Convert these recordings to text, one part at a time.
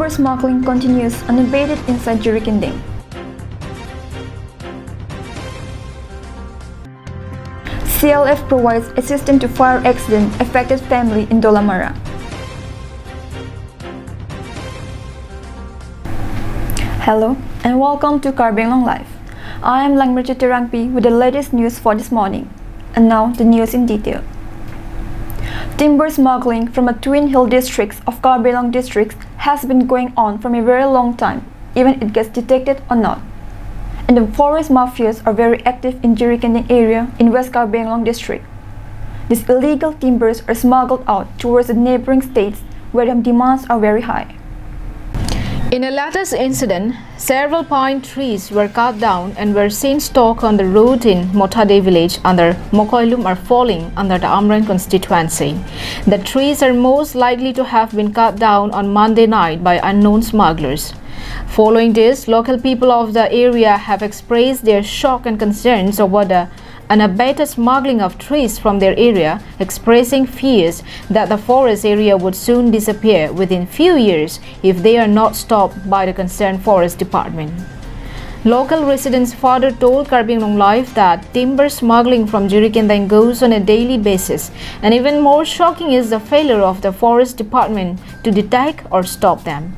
Timber smuggling continues unabated inside Jirikinding. CLF provides assistance to fire accident-affected family in Dolamara. Hello and welcome to Karbenglang Live. I am Langmerchi Terangpi with the latest news for this morning. And now the news in detail. Timber smuggling from the twin hill districts of Karbenglang districts has been going on from a very long time, even it gets detected or not. And the forest mafias are very active in Jirikinding area in West Karbenglang district. These illegal timbers are smuggled out towards the neighboring states where the demands are very high. In a latest incident, several pine trees were cut down and were seen stuck on the road in Motade village under Mokoilum are falling under the Amran constituency. The trees are most likely to have been cut down on Monday night by unknown smugglers. Following this, local people of the area have expressed their shock and concerns over the unabated smuggling of trees from their area, expressing fears that the forest area would soon disappear within few years if they are not stopped by the concerned forest department. Local residents further told Karbenglang Live that timber smuggling from Jirikinding goes on a daily basis, and even more shocking is the failure of the forest department to detect or stop them.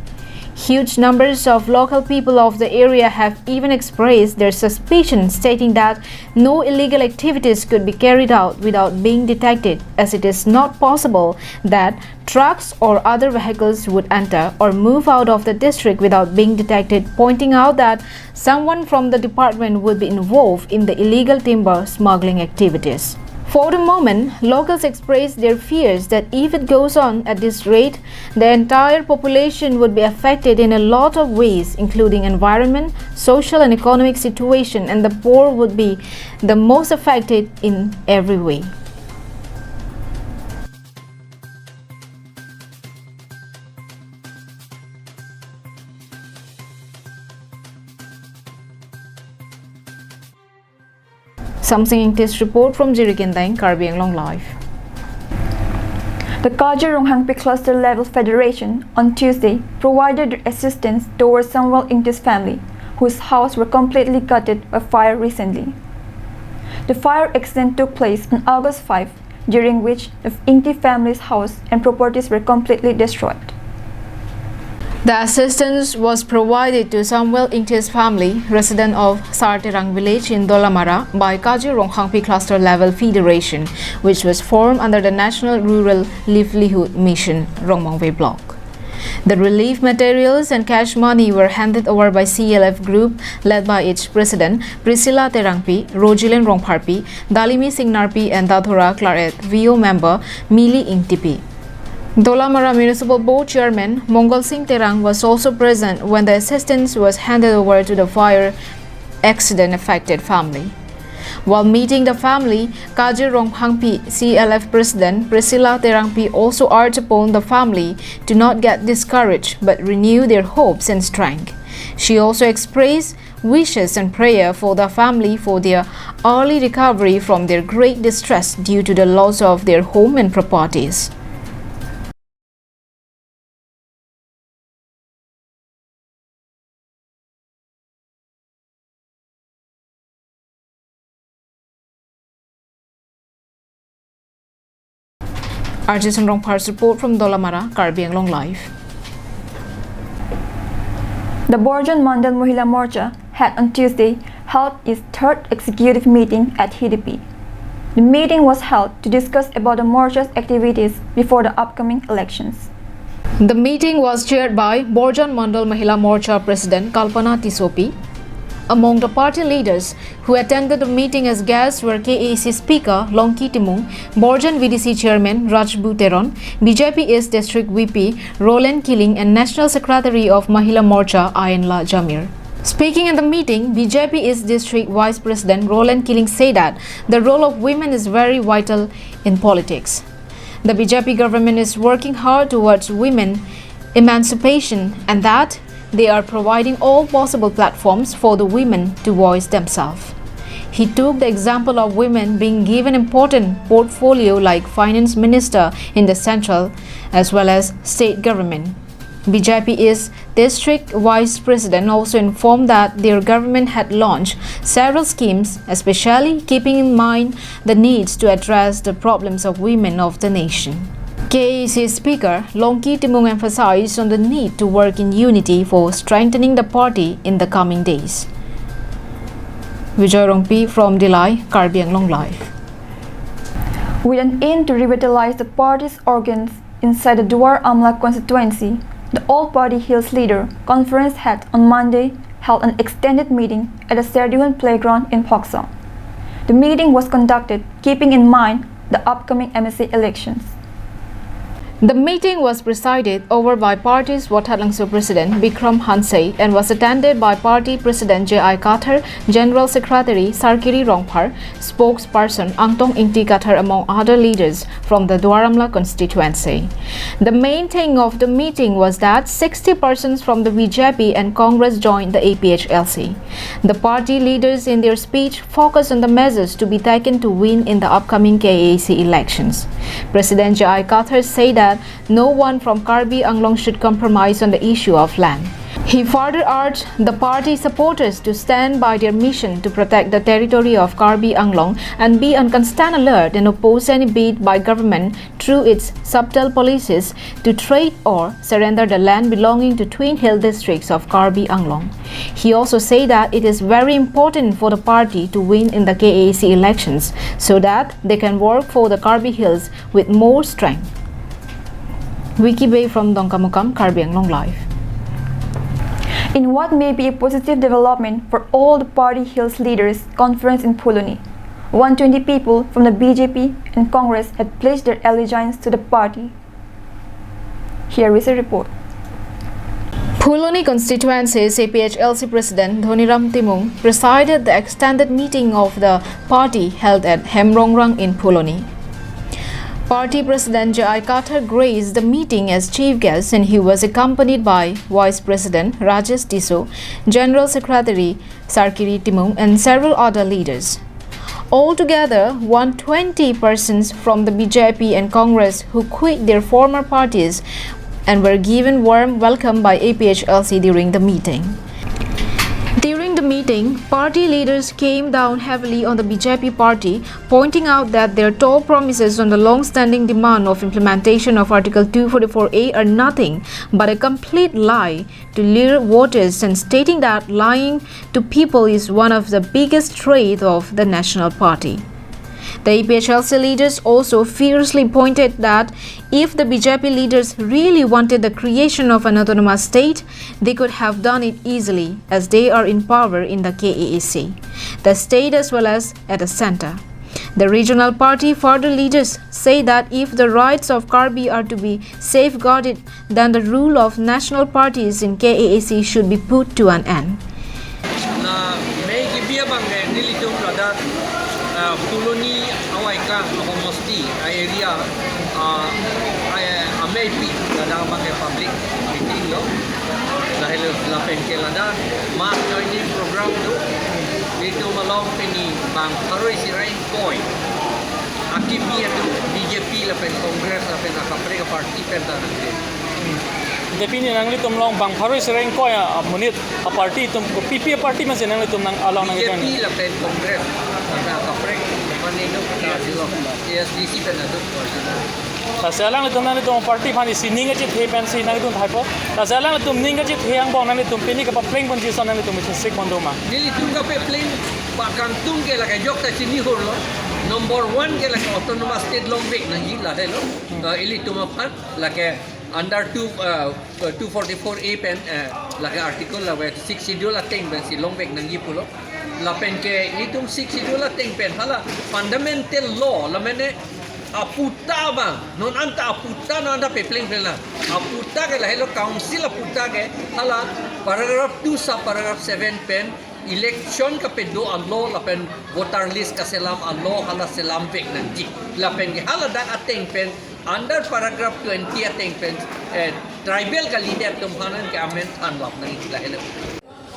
Huge numbers of local people of the area have even expressed their suspicion, stating that no illegal activities could be carried out without being detected, as it is not possible that trucks or other vehicles would enter or move out of the district without being detected, pointing out that someone from the department would be involved in the illegal timber smuggling activities. For the moment, locals expressed their fears that if it goes on at this rate, the entire population would be affected in a lot of ways, including environment, social and economic situation, and the poor would be the most affected in every way. Something this report from Jirikinding, Karbenglang Live. The Kajironghangpi Cluster Level Federation on Tuesday provided assistance towards Samuel Ingti's family, whose house were completely gutted by fire recently. The fire accident took place on August 5, during which the Ingti family's house and properties were completely destroyed. The assistance was provided to Samuel Ingti's family, resident of Sarterang village in Dolamara, by Kajironghangpi Cluster Level Federation, which was formed under the National Rural Livelihood Mission, Rongmangve Block. The relief materials and cash money were handed over by CLF Group, led by its president, Priscilla Terangpi, Rojilen Rongparpi, Dalimi Singnarpi, and Dathora Claret, VO member, Mili Ingtipi. Dolamara Municipal Board Chairman Mongol Singh Terang was also present when the assistance was handed over to the fire accident-affected family. While meeting the family, Kajironghangpi CLF President Priscilla Terangpi also urged upon the family to not get discouraged but renew their hopes and strength. She also expressed wishes and prayer for the family for their early recovery from their great distress due to the loss of their home and properties. Artisan Rongpar's report from Dolamara, Karbenglang Live. The Borjan Mandal Mahila Morcha had on Tuesday held its third executive meeting at HDP. The meeting was held to discuss about the Morcha's activities before the upcoming elections. The meeting was chaired by Borjan Mandal Mahila Morcha President Kalpana Tisopi. Among the party leaders who attended the meeting as guests were KAC Speaker Longki Timung, Borjan VDC Chairman Raj Buteron, BJP East District VP Roland Killing, and National Secretary of Mahila Morcha Ayanla Jamir. Speaking at the meeting, BJP East District Vice President Roland Killing said that the role of women is very vital in politics. The BJP government is working hard towards women emancipation and that they are providing all possible platforms for the women to voice themselves. He took the example of women being given important portfolio like finance minister in the central as well as state government. BJP's district vice president also informed that their government had launched several schemes, especially keeping in mind the needs to address the problems of women of the nation. KAC Speaker Longki Timung emphasized on the need to work in unity for strengthening the party in the coming days. Vijay Rongpi from Dilai, Karbi Anglong Live. With an aim to revitalize the party's organs inside the Duar Amla constituency, the All Party Hills Leader Conference had on Monday held an extended meeting at the Serdiwan Playground in Poksong. The meeting was conducted keeping in mind the upcoming MSA elections. The meeting was presided over by party's Watatlangseo President Bikram Hansei and was attended by party President J.I. Kathar, General Secretary Sarkiri Rongphar, spokesperson Angtong Ingti Kathar among other leaders from the Duaramla constituency. The main thing of the meeting was that 60 persons from the BJP and Congress joined the APHLC. The party leaders in their speech focused on the measures to be taken to win in the upcoming KAC elections. President J.I. Kathar said that no one from Karbi Anglong should compromise on the issue of land. He further urged the party supporters to stand by their mission to protect the territory of Karbi Anglong and be on constant alert and oppose any bid by government through its subtle policies to trade or surrender the land belonging to Twin Hill districts of Karbi Anglong. He also said that it is very important for the party to win in the KAC elections so that they can work for the Karbi Hills with more strength. Wiki Bay from Dongkamukam, Karbi Anglong Live. In what may be a positive development for all the Party Hills leaders conference in Puloni, 120 people from the BJP and Congress had pledged their allegiance to the party. Here is a report. Puloni constituency's APHLC President Dhoniram Timung presided the extended meeting of the party held at Hemrongrang in Puloni. Party President J.I. Kathar graced the meeting as chief guest and he was accompanied by Vice President Rajesh Tiso, General Secretary Sarkiri Timung and several other leaders. Altogether, 120 persons from the BJP and Congress who quit their former parties and were given warm welcome by APHLC during the meeting. During the meeting, party leaders came down heavily on the BJP party, pointing out that their top promises on the long-standing demand of implementation of Article 244A are nothing but a complete lie to lure voters and stating that lying to people is one of the biggest traits of the National Party. The APHLC leaders also fiercely pointed that if the BJP leaders really wanted the creation of an autonomous state, they could have done it easily as they are in power in the KAC, the state as well as at the center. The regional party further leaders say that if the rights of Karbi are to be safeguarded, then the rule of national parties in KAC should be put to an end. Puloni awai kang homosti area ameipi ada pakai public meeting lo dahil lapen ke lada mas joining program tu itu malong peni bang haroi sirai coin akibia tu BJP lapen Congress lapen akapre ka party penta nanti Depende nang litum long bang paroi sereng ko ya munit a party tum PP party man senang litum nang along nang ikan. BJP lapen Congress na akapre manino na dilo SDC penta tu Sasalang litum nang litum party pani sining aja the pen si nang litum typo. Sasalang litum ning aja the ang bong nang litum pini ka pleng pon jison nang litum sik mondo ma. Dili tunga pe plane bakantung ke la ka jok ta chini hor lo. Number 1 ke la ka autonomous state longbek na hila hello. Ili tumapan la ke under 244A pen like article la 6 schedule ateng ben si longbek nang gipulo la pen ke itum 6 schedule ateng pen hala fundamental law la mene aputa bang non anta aputa non anta pepling pela aputa ke la hello council aputa ke hala paragraph 2 sa paragraph 7 pen election ka pedo allo la pen voter list ka selam allo hala selam bek nang gi la pen ke hala dak ateng pen under paragraph 20 ateng pen tribal ka leader tumhanan ke amen thanlap nang itla hello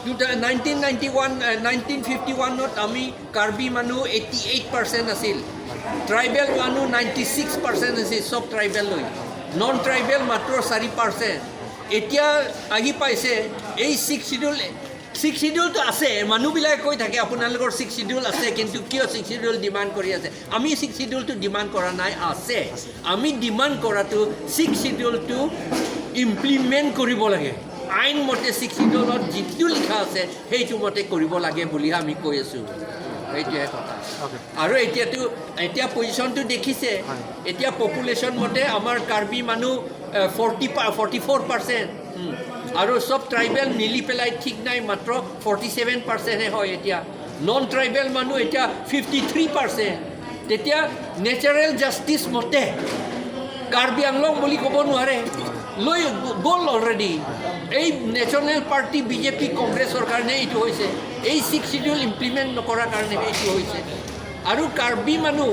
1991 1951 not ami Karbi manu 88% asil tribal manu 96% asil sob tribal loy non tribal matro 4% এতিয়া আহি পাইছে এই 6 শিডিউলটো আছে মানুহবিলাকে কৈ থাকে আপোনালোকৰ 6 schedule আছে কিন্তু কিয় 6 শিডিউল ডিমাণ্ড কৰি আছে আমি 6 শিডিউলটো ডিমাণ্ড কৰা নাই আছে আমি ডিমাণ্ড কৰাটো 6 শিডিউলটো ইমপ্লিমেণ্ট কৰিব লাগে আইন মতে 6 শিডিউলত যিটো লিখা আছে সেইটো মতে কৰিব লাগে বুলি আমি কৈ আছোঁ এইটোৱে কথা আৰু এতিয়া পজিশ্যনটো দেখিছে এতিয়া পপুলেশ্যন মতে আমাৰ কাৰ্বি মানুহ 44% আৰু সব ট্ৰাইবেল মিলি পেলাই ঠিক নাই মাত্ৰ 47% হয় এতিয়া নন ট্ৰাইবেল মানুহ এতিয়া 53% তেতিয়া নেচাৰেল জাষ্টিছ মতে কাৰ্বি আংলং বুলি ক'ব নোৱাৰে লৈ গ'ল অলৰেডি এই নেশ্যনেল পাৰ্টি বিজেপি কংগ্ৰেছৰ কাৰণে এইটো হৈছে এই 6 শিডিউল ইমপ্লিমেণ্ট নকৰাৰ কাৰণে এইটো হৈছে আৰু কাৰ্বি মানুহ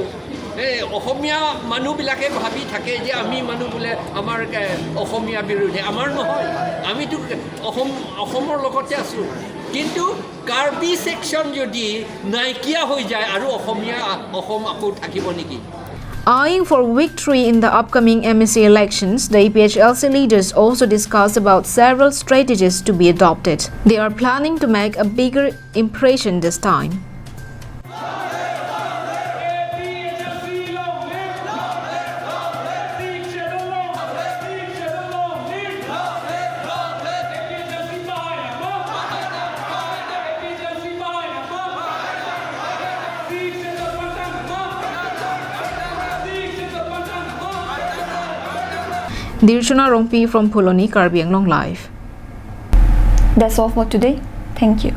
অসমীয়া মানুহবিলাকে ভাবি থাকে যে আমি মানুহ বোলে আমাৰ অসমীয়া বিৰোধী আমাৰ নহয় আমিতো অসমৰ লগতে আছোঁ কিন্তু কাৰ্বি ছেকশ্যন যদি নাইকিয়া হৈ যায় আৰু অসম আকৌ থাকিব নেকি Eyeing for victory in the upcoming MEC elections, the APHLC leaders also discussed about several strategies to be adopted. They are planning to make a bigger impression this time. Dirshana Rongpi from Puloni, Karbi Anglong Live. That's all for today. Thank you.